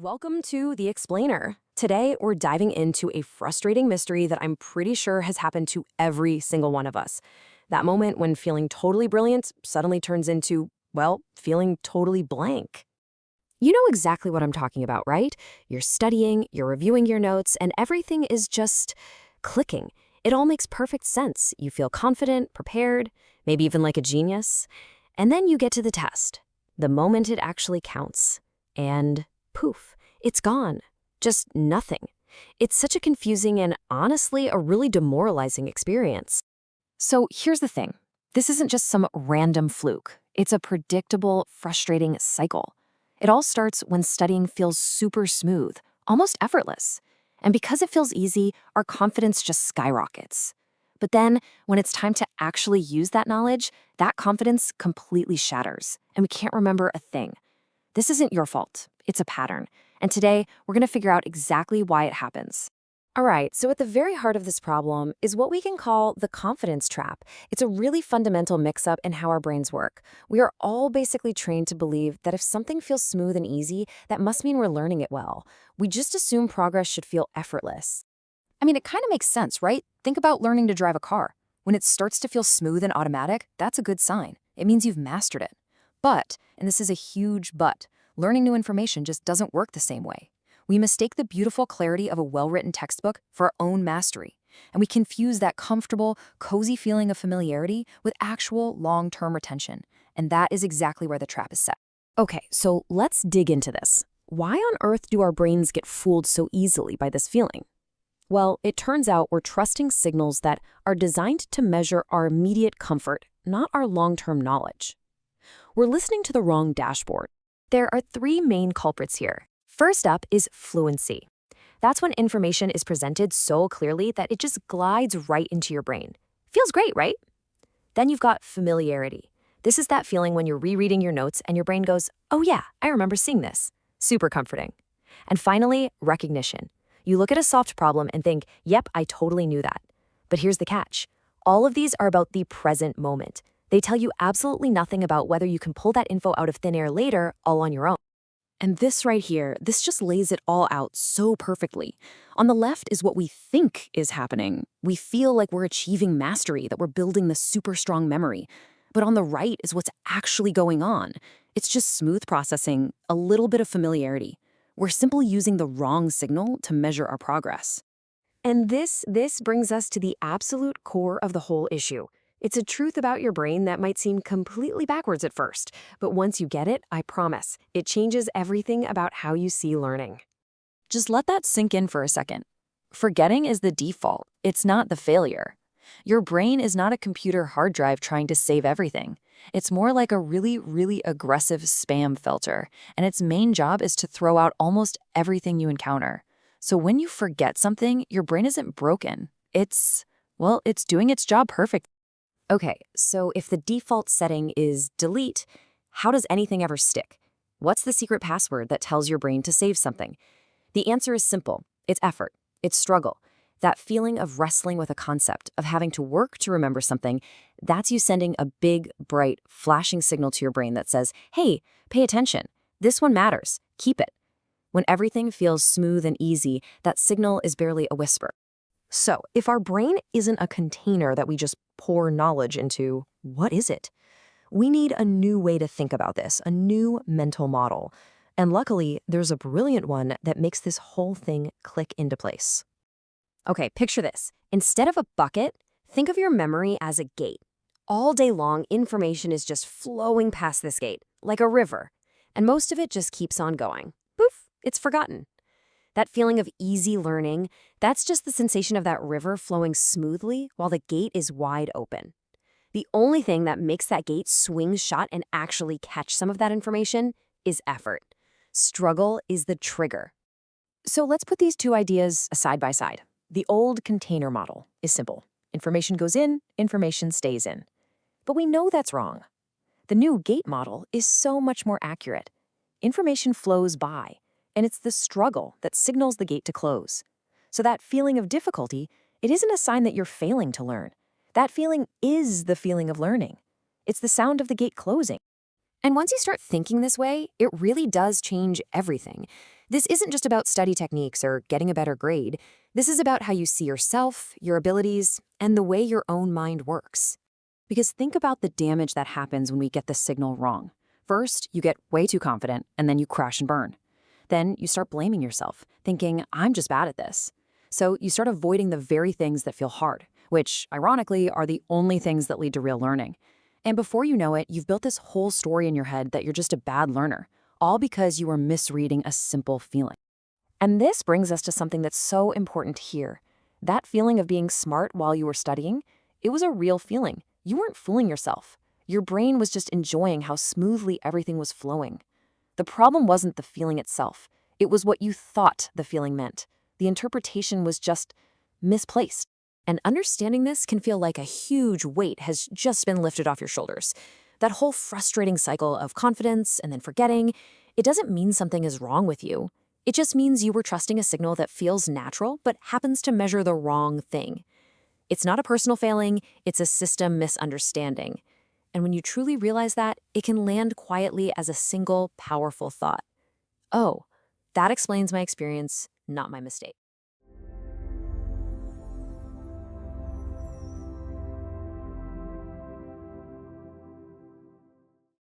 Welcome to The Explainer. Today, we're diving into a frustrating mystery that I'm pretty sure has happened to every single one of us. That moment when feeling totally brilliant suddenly turns into, well, feeling totally blank. You know exactly what I'm talking about, right? You're studying, you're reviewing your notes, and everything is just clicking. It all makes perfect sense. You feel confident, prepared, maybe even like a genius. And then you get to the test, the moment it actually counts. And poof, it's gone. Just nothing. It's such a confusing and honestly a really demoralizing experience. So here's the thing. This isn't just some random fluke. It's a predictable, frustrating cycle. It all starts when studying feels super smooth, almost effortless. And because it feels easy, our confidence just skyrockets. But then, when it's time to actually use that knowledge, that confidence completely shatters, and we can't remember a thing. This isn't your fault. It's a pattern. And today, we're going to figure out exactly why it happens. All right, so at the very heart of this problem is what we can call the confidence trap. It's a really fundamental mix-up in how our brains work. We are all basically trained to believe that if something feels smooth and easy, that must mean we're learning it well. We just assume progress should feel effortless. I mean, it kind of makes sense, right? Think about learning to drive a car. When it starts to feel smooth and automatic, that's a good sign. It means you've mastered it. But, and this is a huge but, learning new information just doesn't work the same way. We mistake the beautiful clarity of a well-written textbook for our own mastery, and we confuse that comfortable, cozy feeling of familiarity with actual long-term retention, and that is exactly where the trap is set. Okay, so let's dig into this. Why on earth do our brains get fooled so easily by this feeling? Well, it turns out we're trusting signals that are designed to measure our immediate comfort, not our long-term knowledge. We're listening to the wrong dashboard. There are three main culprits here. First up is fluency. That's when information is presented so clearly that it just glides right into your brain. Feels great, right? Then you've got familiarity. This is that feeling when you're rereading your notes and your brain goes, oh yeah, I remember seeing this. Super comforting. And finally, recognition. You look at a solved problem and think, yep, I totally knew that. But here's the catch. All of these are about the present moment. They tell you absolutely nothing about whether you can pull that info out of thin air later all on your own. And this right here, this just lays it all out so perfectly. On the left is what we think is happening. We feel like we're achieving mastery, that we're building the super strong memory. But on the right is what's actually going on. It's just smooth processing, a little bit of familiarity. We're simply using the wrong signal to measure our progress. And this brings us to the absolute core of the whole issue. It's a truth about your brain that might seem completely backwards at first, but once you get it, I promise, it changes everything about how you see learning. Just let that sink in for a second. Forgetting is the default. It's not the failure. Your brain is not a computer hard drive trying to save everything. It's more like a really, really aggressive spam filter, and its main job is to throw out almost everything you encounter. So when you forget something, your brain isn't broken. It's doing its job perfectly. Okay, so if the default setting is delete, how does anything ever stick? What's the secret password that tells your brain to save something? The answer is simple. It's effort. It's struggle. That feeling of wrestling with a concept, of having to work to remember something, that's you sending a big, bright, flashing signal to your brain that says, hey, pay attention. This one matters. Keep it. When everything feels smooth and easy, that signal is barely a whisper. So, if our brain isn't a container that we just pour knowledge into, what is it? We need a new way to think about this, a new mental model. And luckily, there's a brilliant one that makes this whole thing click into place. Okay, picture this. Instead of a bucket, think of your memory as a gate. All day long, information is just flowing past this gate, like a river. And most of it just keeps on going. Poof, it's forgotten. That feeling of easy learning, that's just the sensation of that river flowing smoothly while the gate is wide open. The only thing that makes that gate swing shut and actually catch some of that information is effort. Struggle is the trigger. So let's put these two ideas side by side. The old container model is simple. Information goes in, information stays in. But we know that's wrong. The new gate model is so much more accurate. Information flows by. And it's the struggle that signals the gate to close. So that feeling of difficulty, it isn't a sign that you're failing to learn. That feeling is the feeling of learning. It's the sound of the gate closing. And once you start thinking this way, it really does change everything. This isn't just about study techniques or getting a better grade. This is about how you see yourself, your abilities, and the way your own mind works. Because think about the damage that happens when we get the signal wrong. First, you get way too confident, and then you crash and burn. Then you start blaming yourself, thinking, I'm just bad at this. So you start avoiding the very things that feel hard, which, ironically, are the only things that lead to real learning. And before you know it, you've built this whole story in your head that you're just a bad learner, all because you were misreading a simple feeling. And this brings us to something that's so important here. That feeling of being smart while you were studying, it was a real feeling. You weren't fooling yourself. Your brain was just enjoying how smoothly everything was flowing. The problem wasn't the feeling itself. It was what you thought the feeling meant. The interpretation was just misplaced. And understanding this can feel like a huge weight has just been lifted off your shoulders. That whole frustrating cycle of confidence and then forgetting, it doesn't mean something is wrong with you. It just means you were trusting a signal that feels natural but happens to measure the wrong thing. It's not a personal failing, it's a system misunderstanding. And when you truly realize that, it can land quietly as a single, powerful thought. Oh, that explains my experience, not my mistake.